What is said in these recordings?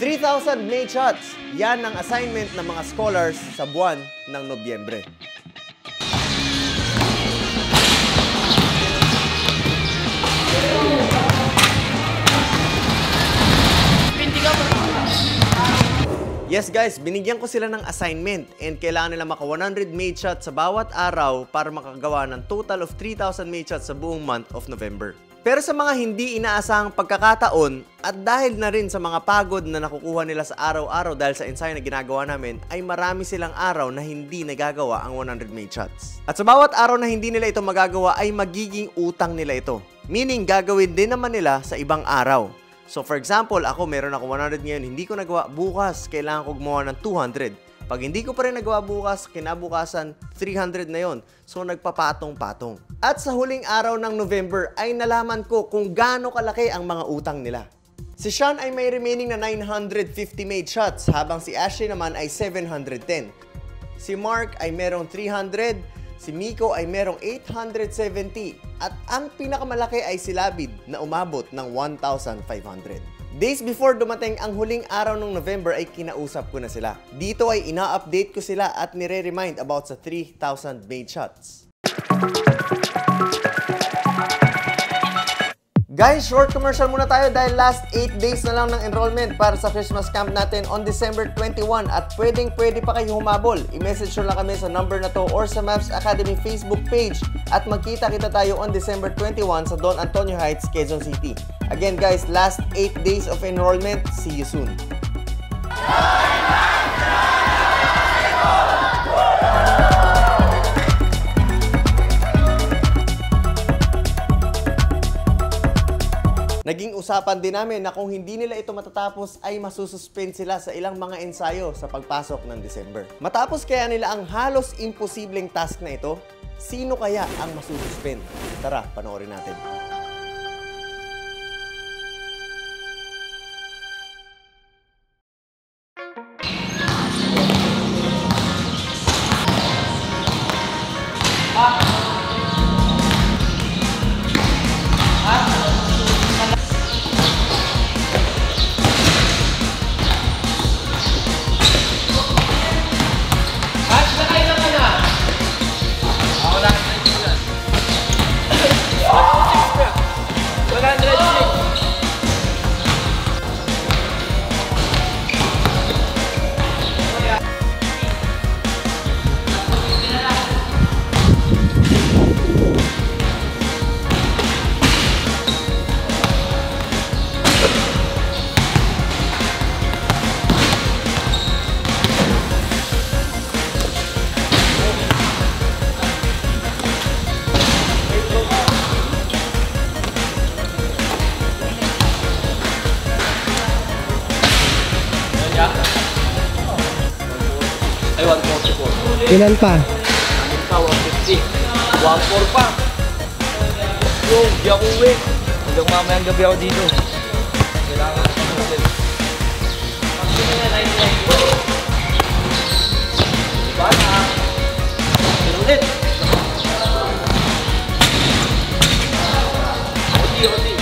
3,000 made shots. Yan ang assignment ng mga scholars sa buwan ng Nobyembre. Yes guys, binigyan ko sila ng assignment and kailangan nila maka 100 made shots sa bawat araw para makagawa ng total of 3,000 made shots sa buong month of November. Pero sa mga hindi inaasahang pagkakataon at dahil na rin sa mga pagod na nakukuha nila sa araw-araw dahil sa ensayo na ginagawa namin, ay marami silang araw na hindi nagagawa ang 100 made shots. At sa bawat araw na hindi nila ito magagawa ay magiging utang nila ito. Meaning gagawin din naman nila sa ibang araw. So for example, ako meron ako 100 ngayon, hindi ko nagawa bukas, kailangan ko gumawa ng 200. Pag hindi ko pa rin nagawa bukas, kinabukasan 300 na yon. So nagpapatong-patong. At sa huling araw ng November ay nalaman ko kung gaano kalaki ang mga utang nila. Si Sean ay may remaining na 950 made shots, habang si Ashley naman ay 710. Si Mark ay merong 300, si Miko ay merong 870, at ang pinakamalaki ay si Labid na umabot ng 1,500. Days before dumating ang huling araw ng November ay kinausap ko na sila. Dito ay ina-update ko sila at nire-remind about sa 3,000 made shots. Guys, short commercial muna tayo dahil last 8 days na lang ng enrollment para sa Christmas camp natin on December 21 at pwede pa kayo humabol. I-message nyo lang kami sa number na to or sa Maps Academy Facebook page at magkita-kita tayo on December 21 sa Don Antonio Heights, Quezon City. Again guys, last 8 days of enrollment. See you soon. Naging usapan din namin na kung hindi nila ito matatapos ay masususpend sila sa ilang mga ensayo sa pagpasok ng December. Matapos kaya nila ang halos imposibleng task na ito, sino kaya ang masususpend? Tara, panoorin natin. Ay, 144. Ilan pa? Amin pa, 150. 1.4 pa. Yo, di ako uwi. Hanggang mamayang gabi ako dito. Kailangan ko natin. Diba na? Pinulit. Odi.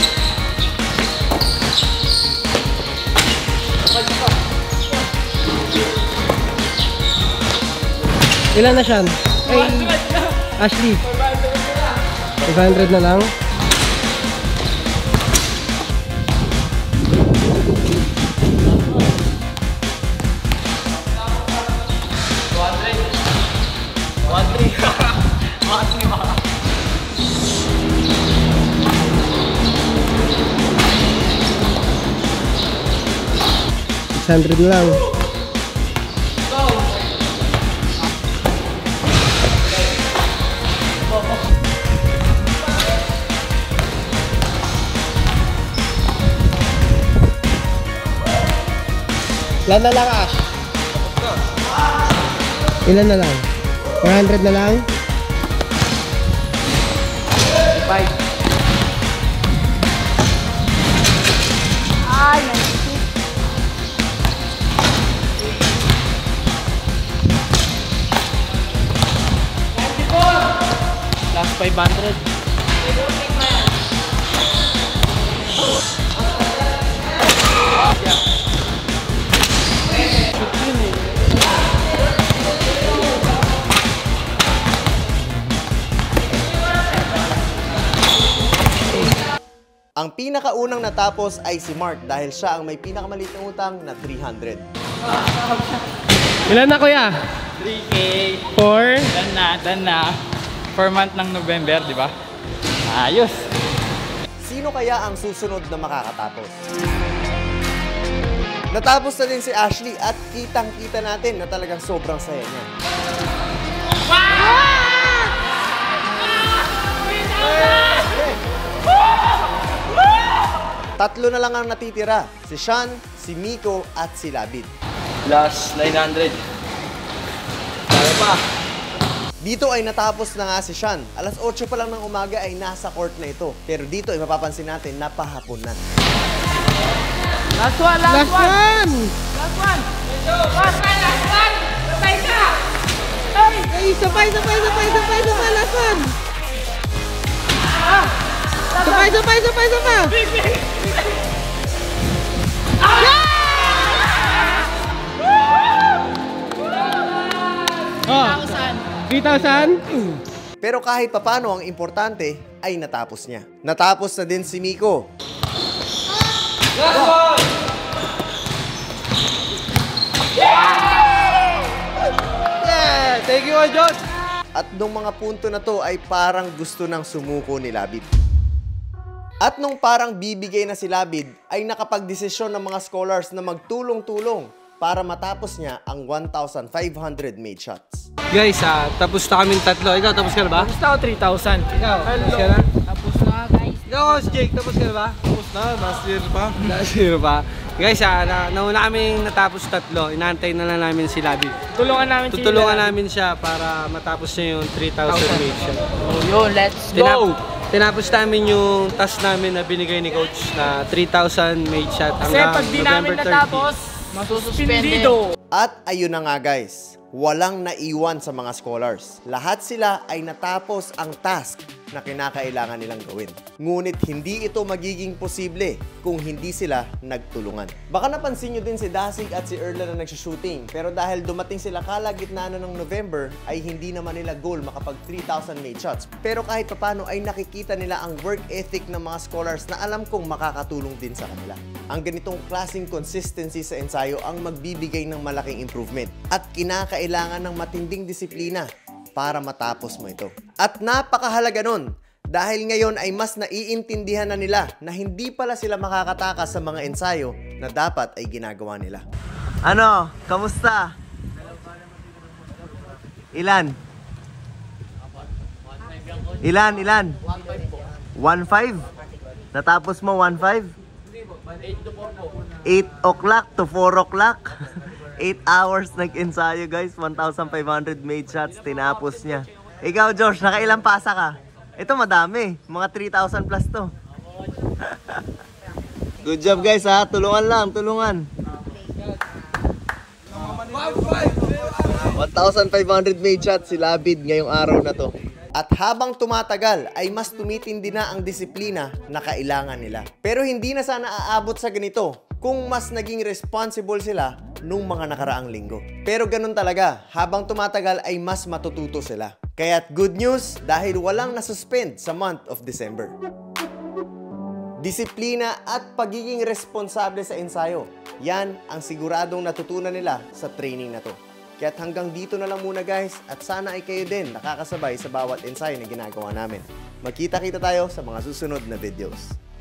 Ilan na siya? Ay, Ashley. 500 na lang. $600 na lang. Ilan na lang, Ash? Ilan na lang? 400 na lang? 5. Ay, Last 500. pinakaunang natapos ay si Mark dahil siya ang may pinakamaliit na utang na 300. Ilan na kuya? 3K. 4. Done na. 4 month ng November, di ba? Ayos. Sino kaya ang susunod na makakatapos? Natapos na din si Ashley at kitang-kita natin na talagang sobrang saya niya. Tatlo na lang ang natitira, si Sean, si Miko at si Labid. Last 900. Kaya pa. Dito ay natapos na nga si Sean. Alas 8 pa lang ng umaga ay nasa court na ito. Pero dito ay mapapansin natin na pahapon na. Last one. Last one! Sabay ka! Ay, sabay! Last one! Sabay! Oh, 3,000? Pero kahit papano ang importante ay natapos niya. Natapos na din si Miko. Yeah! Thank you, John! At nung mga punto na to ay parang gusto nang sumuko ni Labid. At nung parang bibigay na si Labid, ay nakapagdesisyon ng mga scholars na magtulong-tulong para matapos niya ang 1,500 made shots. Guys, tapos na kaming tatlo. Ikaw, tapos ka na ba? Tapos na ako 3,000. Ikaw, tapos ka na? Tapos na guys. Ikaw, si Jake, tapos ka na ba? Tapos na, last year pa. Last year pa. Guys, nauna kaming natapos tatlo. Inaantay na lang namin si Labid. Tutulungan namin siya para matapos niya yung 3,000 made shot. Oh, yun, let's go! Tinapos namin yung task namin na binigay ni Coach na 3,000 made shot hanggang Kasi pag di namin November 30. natapos, masususpendido. At ayun na nga guys, walang naiwan sa mga scholars. Lahat sila ay natapos ang task na kinakailangan nilang gawin. Ngunit hindi ito magiging posible kung hindi sila nagtulungan. Baka napansin nyo din si Dasig at si Erla na nagsushooting, pero dahil dumating sila kalagitnaan na ng November, ay hindi naman nila goal makapag 3,000 made shots. Pero kahit papano ay nakikita nila ang work ethic ng mga scholars na alam kong makakatulong din sa kanila. Ang ganitong klaseng consistency sa ensayo ang magbibigay ng malaking improvement at kinakailangan ng matinding disiplina para matapos mo ito. At napakahalaga nun dahil ngayon ay mas naiintindihan na nila na hindi pala sila makakatakas sa mga ensayo na dapat ay ginagawa nila. Ano? Kamusta? Ilan? 1.5? Natapos mo 1.5? 8 o'clock to 4 o'clock. 8 hours nag-ensayo guys. 1,500 made shots. Tinapos niya. Ikaw Josh, nakailang pasa ka? Ito madami. Mga 3,000 plus to. Good job guys ha. Tulungan lang. Tulungan. 1,500 made shots si Labid ngayong araw na to. At habang tumatagal ay mas tumitindi na ang disiplina na kailangan nila. Pero hindi na sana aabot sa ganito kung mas naging responsible sila nung mga nakaraang linggo. Pero ganun talaga, habang tumatagal ay mas matututo sila. Kaya't good news dahil walang nasuspend sa month of December. Disiplina at pagiging responsable sa ensayo, yan ang siguradong natutunan nila sa training na to. Kaya't hanggang dito na lang muna guys at sana ay kayo din nakakasabay sa bawat ensayo na ginagawa namin. Magkita-kita tayo sa mga susunod na videos.